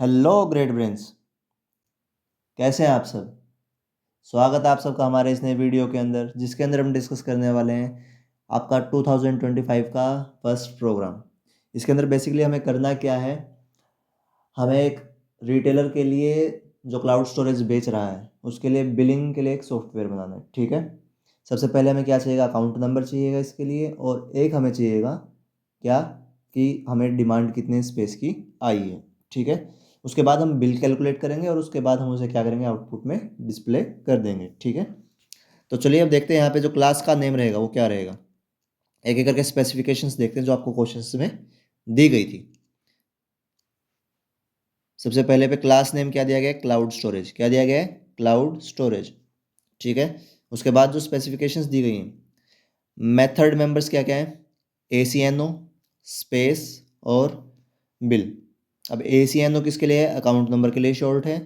Hello great brains. कैसे हैं आप सब। स्वागत है आप सबका हमारे इस नए वीडियो के अंदर, जिसके अंदर हम डिस्कस करने वाले हैं आपका 2025 का फर्स्ट प्रोग्राम। इसके अंदर बेसिकली हमें करना क्या है, हमें एक रिटेलर के लिए जो क्लाउड स्टोरेज बेच रहा है उसके लिए बिलिंग के लिए एक सॉफ्टवेयर बनाना है। ठीक है, सबसे पहले हमें क्या चाहिएगा, अकाउंट नंबर चाहिएगा इसके लिए, और एक हमें चाहिएगा क्या कि हमें डिमांड कितने स्पेस की आई है। ठीक है, उसके बाद हम बिल कैलकुलेट करेंगे और उसके बाद हम उसे क्या करेंगे, आउटपुट में डिस्प्ले कर देंगे। ठीक है, तो चलिए अब देखते हैं यहाँ पे जो क्लास का नेम रहेगा वो क्या रहेगा। एक एक करके स्पेसिफिकेशंस देखते हैं जो आपको क्वेश्चंस में दी गई थी। सबसे पहले पे क्लास नेम क्या दिया गया है, क्लाउड स्टोरेज। क्या दिया गया है, क्लाउड स्टोरेज। ठीक है, उसके बाद जो स्पेसिफिकेशंस दी गई हैं, मेथड मेंबर्स क्या क्या है, ACNO, स्पेस और बिल। अब ACNO किसके लिए है, अकाउंट नंबर के लिए शॉर्ट है।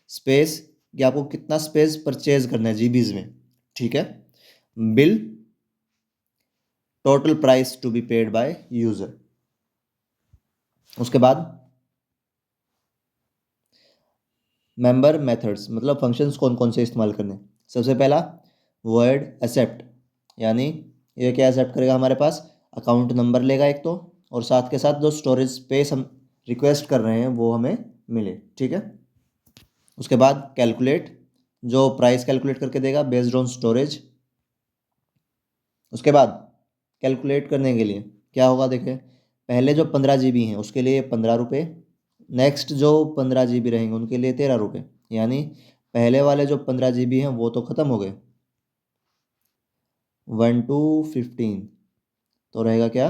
स्पेस कि आपको कितना स्पेस परचेज करना है जीबीज में। ठीक है, bill total price to be paid by user. उसके बाद मेंबर मेथड्स, मतलब फंक्शंस कौन कौन से इस्तेमाल करने। सबसे पहला वर्ड एक्सेप्ट, यानी ये क्या एक्सेप्ट करेगा, हमारे पास अकाउंट नंबर लेगा एक तो, और साथ के साथ जो स्टोरेज स्पेस हम रिक्वेस्ट कर रहे हैं वो हमें मिले। ठीक है, उसके बाद कैलकुलेट, जो प्राइस कैलकुलेट करके देगा बेस्ड ऑन स्टोरेज। उसके बाद कैलकुलेट करने के लिए क्या होगा, देखिए पहले जो 15 GB हैं उसके लिए 15 रुपये, नेक्स्ट जो 15 GB रहेंगे उनके लिए 13 रुपये। यानी पहले वाले जो 15 GB हैं वो तो ख़त्म हो गए, 1 to 15, तो रहेगा क्या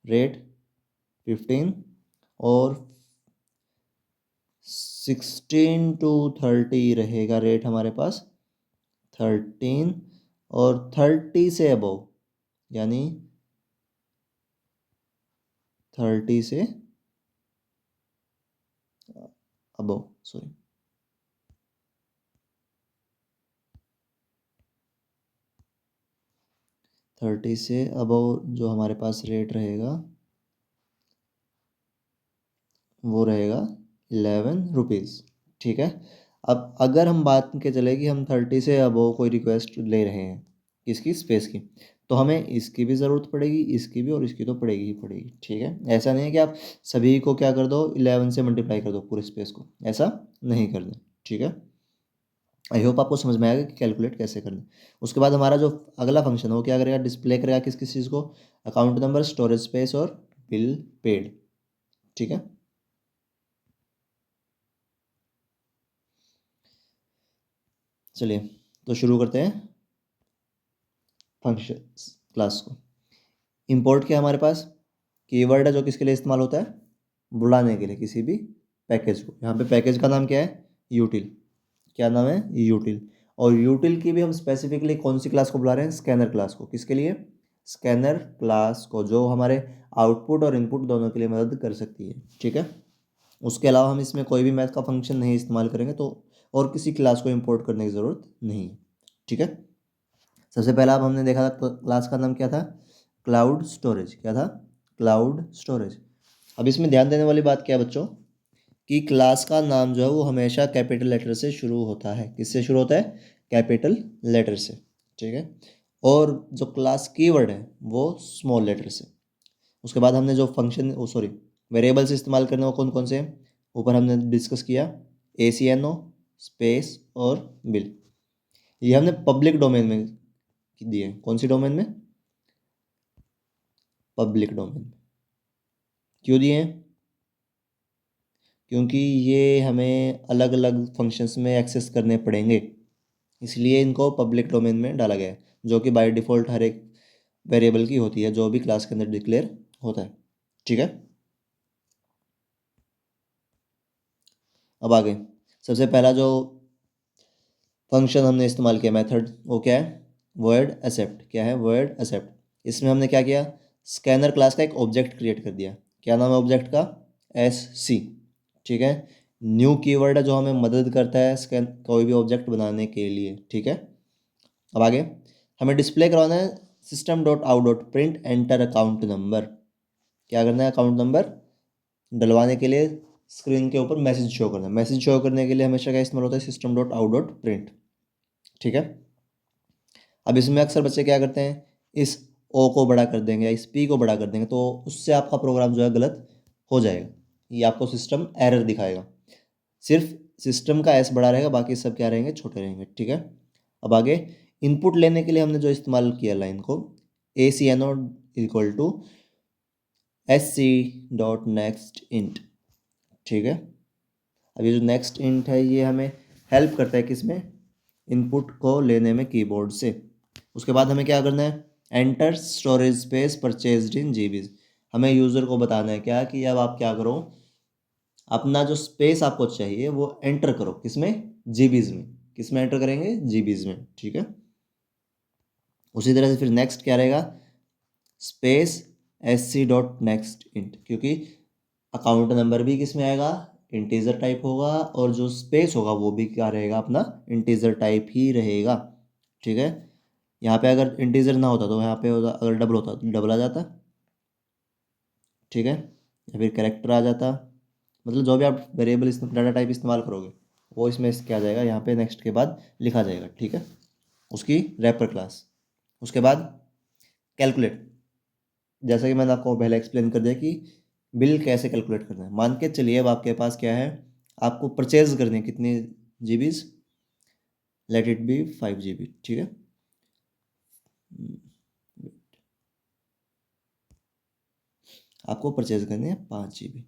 रेट 15, और 16 to 30 रहेगा रेट हमारे पास 13, और 30 से अबव, यानी 30 से अबव, सॉरी 30 से अबव जो हमारे पास रेट रहेगा वो रहेगा 11 रुपीज़। ठीक है, अब अगर हम बात के चले कि हम 30 से अबव कोई रिक्वेस्ट ले रहे हैं किसकी, स्पेस की, तो हमें इसकी भी ज़रूरत पड़ेगी, इसकी भी, और इसकी तो पड़ेगी ही पड़ेगी। ठीक है, ऐसा नहीं है कि आप सभी को क्या कर दो 11 से मल्टीप्लाई कर दो पूरे स्पेस को, ऐसा नहीं कर दें। ठीक है, आई होप आपको समझ में आएगा कि कैलकुलेट कैसे करना है। उसके बाद हमारा जो अगला फंक्शन है वो क्या करेगा, डिस्प्ले करेगा किस किस चीज़ को, अकाउंट नंबर, स्टोरेज स्पेस और बिल पेड। ठीक है, चलिए तो शुरू करते हैं फंक्शन क्लास को। इंपोर्ट क्या है हमारे पास, कीवर्ड है जो किसके लिए इस्तेमाल होता है, बुलाने के लिए किसी भी पैकेज को। यहाँ पे पैकेज का नाम क्या है, यूटिल। क्या नाम है, यूटिल। और यूटिल की भी हम स्पेसिफिकली कौन सी क्लास को बुला रहे हैं, स्कैनर क्लास को। किसके लिए, स्कैनर क्लास को, जो हमारे आउटपुट और इनपुट दोनों के लिए मदद कर सकती है। ठीक है, उसके अलावा हम इसमें कोई भी मैथ का फंक्शन नहीं इस्तेमाल करेंगे, तो और किसी क्लास को इंपोर्ट करने की ज़रूरत नहीं है। ठीक है, सबसे पहला अब हमने देखा था क्लास का नाम क्या था, क्लाउड स्टोरेज। क्या था, क्लाउड स्टोरेज। अब इसमें ध्यान देने वाली बात क्या है बच्चों, कि क्लास का नाम जो है वो हमेशा कैपिटल लेटर से शुरू होता है। किससे शुरू होता है, कैपिटल लेटर से। ठीक है, और जो क्लास कीवर्ड है वो स्मॉल लेटर से। उसके बाद हमने जो फंक्शन सॉरी वेरिएबल्स इस्तेमाल करने वो कौन कौन से हैं, ऊपर हमने डिस्कस किया, ACNO, स्पेस और बिल। ये हमने पब्लिक डोमेन में दिए, कौन सी डोमेन में, पब्लिक डोमेन। क्यों दिए हैं, क्योंकि ये हमें अलग अलग फंक्शंस में एक्सेस करने पड़ेंगे, इसलिए इनको पब्लिक डोमेन में डाला गया है, जो कि बाय डिफ़ॉल्ट हर एक वेरिएबल की होती है जो भी क्लास के अंदर डिक्लेयर होता है। ठीक है, अब आगे सबसे पहला जो फंक्शन हमने इस्तेमाल किया मेथड, वो क्या है, वर्ड एक्सेप्ट। क्या है, वर्ड एक्सेप्ट। इसमें हमने क्या किया, स्कैनर क्लास का एक ऑब्जेक्ट क्रिएट कर दिया। क्या नाम है ऑब्जेक्ट का, SC। ठीक है, न्यू कीवर्ड है जो हमें मदद करता है स्कैन कोई भी ऑब्जेक्ट बनाने के लिए। ठीक है, अब आगे हमें डिस्प्ले करवाना है system dot out dot print enter account number. क्या करना है, अकाउंट नंबर डलवाने के लिए स्क्रीन के ऊपर मैसेज शो करना है। मैसेज शो करने के लिए हमेशा क्या इस्तेमाल होता है, system dot out dot print. ठीक है, अब इसमें अक्सर बच्चे क्या करते हैं, इस ओ को बड़ा कर देंगे या इस पी को बड़ा कर देंगे, तो उससे आपका प्रोग्राम जो है गलत हो जाएगा, ये आपको सिस्टम एरर दिखाएगा। सिर्फ सिस्टम का एस बड़ा रहेगा, बाकी सब क्या रहेंगे, छोटे रहेंगे। ठीक है, अब आगे इनपुट लेने के लिए हमने जो इस्तेमाल किया लाइन को, A C N O equal to S C dot next int. ठीक है, अब ये जो नेक्स्ट इंट है ये हमें हेल्प करता है किसमें, इनपुट को लेने में कीबोर्ड से। उसके बाद हमें क्या करना है, एंटर स्टोरेज स्पेस परचेज्ड इन जीबीज। हमें यूज़र को बताना है क्या कि अब आप क्या करो, अपना जो स्पेस आपको चाहिए वो एंटर करो, किसमें, जीबीज में। किसमें एंटर करेंगे, जीबीज में। ठीक है, उसी तरह से फिर नेक्स्ट क्या रहेगा, space S C dot next int, क्योंकि अकाउंट नंबर भी किस में आएगा, इंटीजर टाइप होगा, और जो स्पेस होगा वो भी क्या रहेगा, अपना इंटीजर टाइप ही रहेगा। ठीक है, यहाँ पे अगर इंटीजर ना होता तो यहाँ पे होता, अगर डबल होता तो डबल आ जाता। ठीक है, या फिर कैरेक्टर आ जाता, मतलब जो भी आप वेरिएबल डाटा टाइप इस्तेमाल करोगे वो इसमें क्या आ जाएगा, यहाँ पे नेक्स्ट के बाद लिखा जाएगा। ठीक है, उसकी रैपर क्लास। उसके बाद कैलकुलेट, जैसा कि मैंने आपको पहले एक्सप्लेन कर दिया कि बिल कैसे कैलकुलेट करना है। मान के चलिए अब आपके पास क्या है, आपको परचेज करनी है कितनी GBs, let it be 5 GB। ठीक है, आपको परचेज करनी है 5 GB,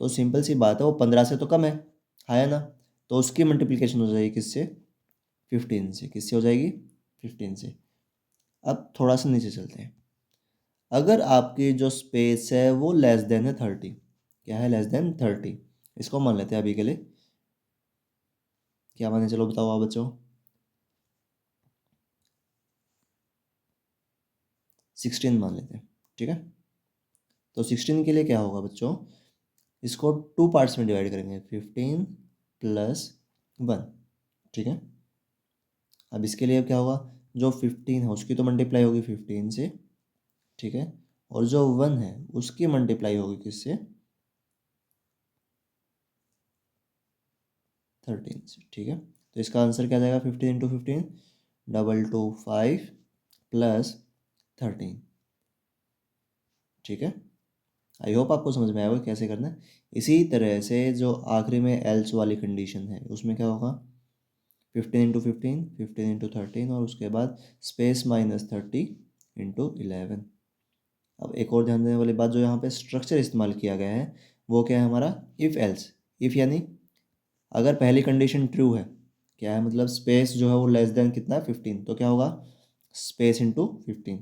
तो सिंपल सी बात है, वो 15 से तो कम है ना, तो उसकी मल्टीप्लिकेशन हो जाएगी किससे, 15 से। किससे हो जाएगी, 15 से। अब थोड़ा सा नीचे चलते हैं, अगर आपकी जो स्पेस है वो लेस देन है 30, क्या है, लेस देन 30, इसको मान लेते हैं अभी के लिए, क्या माने, चलो बताओ आप बच्चों, 16 मान लेते हैं। ठीक है, तो 16 के लिए क्या होगा बच्चों, इसको 2 पार्ट्स में डिवाइड करेंगे, 15 प्लस 1। ठीक है, अब इसके लिए क्या होगा, जो 15 है उसकी तो मल्टीप्लाई होगी 15 से। ठीक है, और जो 1 है उसकी मल्टीप्लाई होगी किससे, 13 से। ठीक है, तो इसका आंसर क्या जाएगा, 15 इंटू 15 225 प्लस 13। ठीक है, आई होप आपको समझ में आया होगा कैसे करना है। इसी तरह से जो आखिरी में एल्स वाली कंडीशन है उसमें क्या होगा, 15 इंटू 15, 15 इंटू 13, और उसके बाद स्पेस माइनस 30 इंटू 11। अब एक और ध्यान देने वाली बात, जो यहाँ पे स्ट्रक्चर इस्तेमाल किया गया है वो क्या है हमारा, इफ़ एल्स। इफ़ यानी अगर पहली कंडीशन ट्रू है, क्या है मतलब स्पेस जो है वो लेस देन कितना है, 15, तो क्या होगा, स्पेस इंटू 15।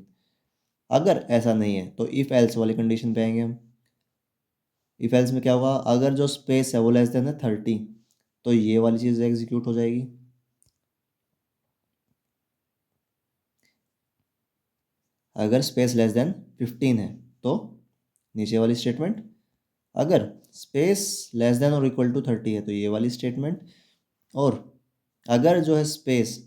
अगर ऐसा नहीं है तो इफ़ एल्स वाली कंडीशन पे आएंगे हम। इफ़ एल्स में क्या होगा, अगर जो स्पेस है वो लेस देन है 30, तो ये वाली चीज़ एग्जीक्यूट हो जाएगी। अगर स्पेस लेस देन 15 है तो नीचे वाली स्टेटमेंट, अगर स्पेस लेस देन और इक्वल टू 30 है तो ये वाली स्टेटमेंट, और अगर जो है स्पेस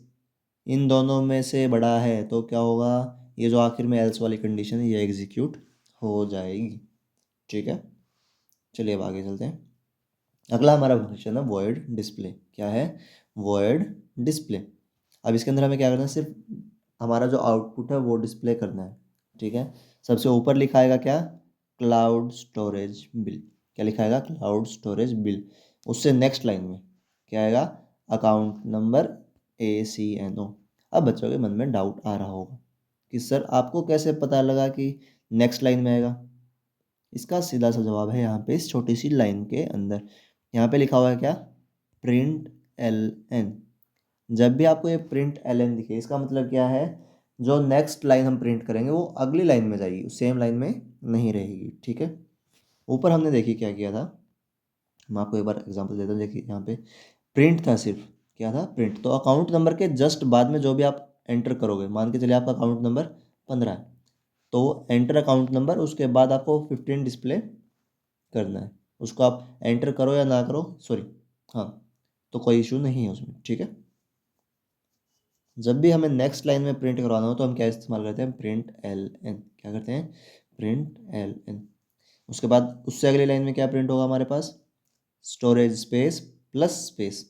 इन दोनों में से बड़ा है तो क्या होगा, ये जो आखिर में एल्स वाली कंडीशन है ये एग्जीक्यूट हो जाएगी। ठीक है, चलिए अब आगे चलते हैं। अगला हमारा फंक्शन है वॉइड डिस्प्ले। क्या है, वॉइड डिस्प्ले। अब इसके अंदर हमें क्या करना है, सिर्फ हमारा जो आउटपुट है वो डिस्प्ले करना है। ठीक है, सबसे ऊपर लिखा आएगा क्या, क्लाउड स्टोरेज बिल। क्या लिखा आएगा, क्लाउड स्टोरेज बिल। उससे नेक्स्ट लाइन में क्या आएगा, अकाउंट नंबर ACNO। अब बच्चों के मन में डाउट आ रहा होगा कि सर आपको कैसे पता लगा कि नेक्स्ट लाइन में आएगा। इसका सीधा सा जवाब है यहाँ पे इस छोटी सी लाइन के अंदर। यहाँ पे लिखा हुआ है क्या, प्रिंट LN। जब भी आपको ये प्रिंट LN दिखे इसका मतलब क्या है, जो नेक्स्ट लाइन हम प्रिंट करेंगे वो अगली लाइन में जाएगी, सेम लाइन में नहीं रहेगी। ठीक है, ऊपर हमने देखिए क्या किया था, मैं आपको एक बार एग्जांपल देता हूँ। देखिए यहाँ पे प्रिंट था, सिर्फ क्या था, प्रिंट। तो अकाउंट नंबर के जस्ट बाद में जो भी आप एंटर करोगे, मान के चलिए आपका अकाउंट नंबर 15 है, तो एंटर अकाउंट नंबर, उसके बाद आपको 15 डिस्प्ले करना है। उसको आप एंटर करो या ना करो, सॉरी, हाँ, तो कोई इशू नहीं है उसमें। ठीक है, जब भी हमें नेक्स्ट लाइन में प्रिंट करवाना हो तो हम क्या इस्तेमाल करते हैं, प्रिंट LN। क्या करते हैं, प्रिंट LN। उसके बाद उससे अगली लाइन में क्या प्रिंट होगा हमारे पास, स्टोरेज स्पेस प्लस स्पेस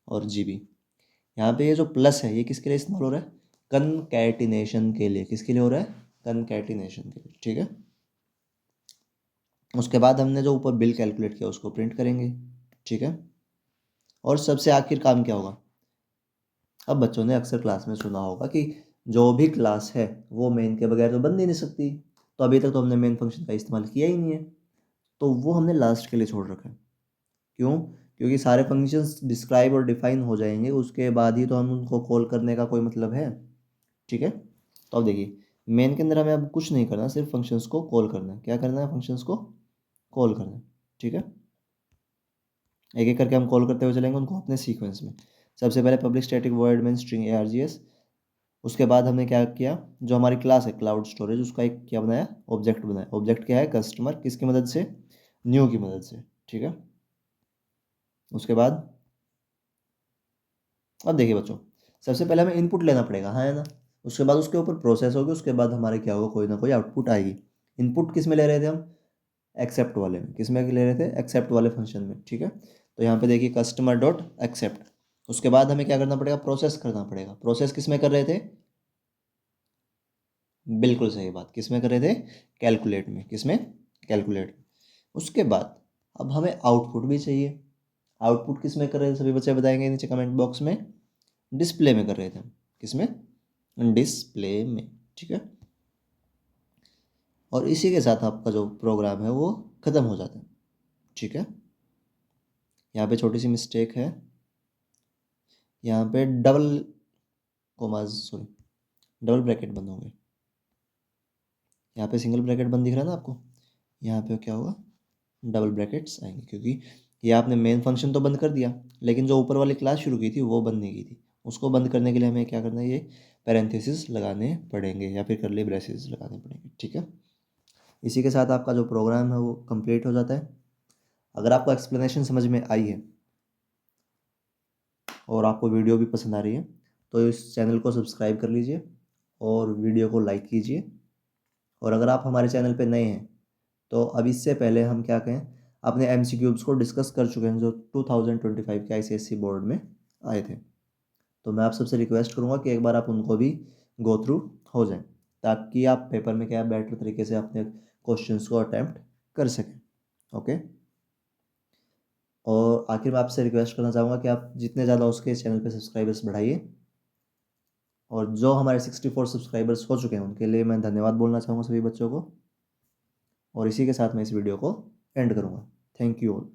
और जीबी। यहाँ पे ये जो प्लस है ये किसके लिए इस्तेमाल हो रहा है? कनकैटिनेशन के लिए। किसके लिए हो रहा है? कनकैटिनेशन के लिए, ठीक है। उसके बाद हमने जो ऊपर बिल कैलकुलेट किया उसको प्रिंट करेंगे, ठीक है। और सबसे आखिर काम क्या होगा? अब बच्चों ने अक्सर क्लास में सुना होगा कि जो भी क्लास है वो मेन के बगैर तो बन ही नहीं सकती। तो अभी तक तो हमने मेन फंक्शन का इस्तेमाल किया ही नहीं है, तो वो हमने लास्ट के लिए छोड़ रखा है। क्यों? क्योंकि सारे फंक्शंस डिस्क्राइब और डिफाइन हो जाएंगे उसके बाद ही तो हम उनको कॉल करने का कोई मतलब है, ठीक है। तो अब देखिए मेन के अंदर हमें अब कुछ नहीं करना, सिर्फ फंक्शंस को कॉल करना है। क्या करना है? फंक्शंस को कॉल करना है, ठीक है। एक एक करके हम कॉल करते हुए चलेंगे उनको अपने सीक्वेंस में। सबसे पहले public static void main string args। उसके बाद हमने क्या किया, जो हमारी क्लास है क्लाउड स्टोरेज उसका एक क्या बनाया, ऑब्जेक्ट बनाया। ऑब्जेक्ट क्या है? कस्टमर। किसकी मदद से? न्यू की मदद से, ठीक है। उसके बाद अब देखिए बच्चों, सबसे पहले हमें इनपुट लेना पड़ेगा, हाँ है ना। उसके बाद उसके ऊपर प्रोसेस होगी, उसके बाद हमारे क्या होगा, कोई ना कोई आउटपुट आएगी। इनपुट किस में ले रहे थे हम? एक्सेप्ट वाले में। किस में ले रहे थे? एक्सेप्ट वाले फंक्शन में, ठीक है। तो यहाँ पे देखिए कस्टमर डॉट एक्सेप्ट। उसके बाद हमें क्या करना पड़ेगा? प्रोसेस करना पड़ेगा। प्रोसेस किस में कर रहे थे? बिल्कुल सही बात, किस में कर रहे थे? कैलकुलेट में। किस में? कैलकुलेट में। उसके बाद अब हमें आउटपुट भी चाहिए। आउटपुट किस में कर रहे थे? सभी बच्चे बताएंगे नीचे कमेंट बॉक्स में। डिस्प्ले में कर रहे थे हम। किस में? डिस्प्ले में, ठीक है। और इसी के साथ आपका जो प्रोग्राम है वो ख़त्म हो जाता है, ठीक है। यहाँ पे छोटी सी मिस्टेक है, यहाँ पे double commas sorry double bracket बंद होंगे। यहाँ पे सिंगल ब्रैकेट बंद दिख रहा है ना आपको, यहाँ पे क्या होगा? डबल ब्रैकेट्स आएंगे, क्योंकि ये आपने मेन फंक्शन तो बंद कर दिया लेकिन जो ऊपर वाली क्लास शुरू की थी वो बंद नहीं की थी। उसको बंद करने के लिए हमें क्या करना है? ये पैरेंथेसिस लगाने पड़ेंगे या फिर कर्ली ब्रेसेस लगाने पड़ेंगे, ठीक है। इसी के साथ आपका जो प्रोग्राम है वो कंप्लीट हो जाता है। अगर आपको एक्सप्लेनेशन समझ में आई है और आपको वीडियो भी पसंद आ रही है तो इस चैनल को सब्सक्राइब कर लीजिए और वीडियो को लाइक कीजिए। और अगर आप हमारे चैनल पे नए हैं तो अब इससे पहले हम क्या कहें, अपने MCQs को डिस्कस कर चुके हैं जो 2025 के ICSE बोर्ड में आए थे। तो मैं आप सबसे रिक्वेस्ट करूँगा कि एक बार आप उनको भी गो थ्रू हो जाएं, ताकि आप पेपर में क्या बेटर तरीके से अपने क्वेश्चंस को अटैम्प्ट कर सकें, ओके। और आखिर में आपसे रिक्वेस्ट करना चाहूँगा कि आप जितने ज़्यादा हो सके इस चैनल पे सब्सक्राइबर्स बढ़ाइए। और जो हमारे 64 सब्सक्राइबर्स हो चुके हैं उनके लिए मैं धन्यवाद बोलना चाहूँगा सभी बच्चों को। और इसी के साथ मैं इस वीडियो को एंड करूँगा। Thank you all.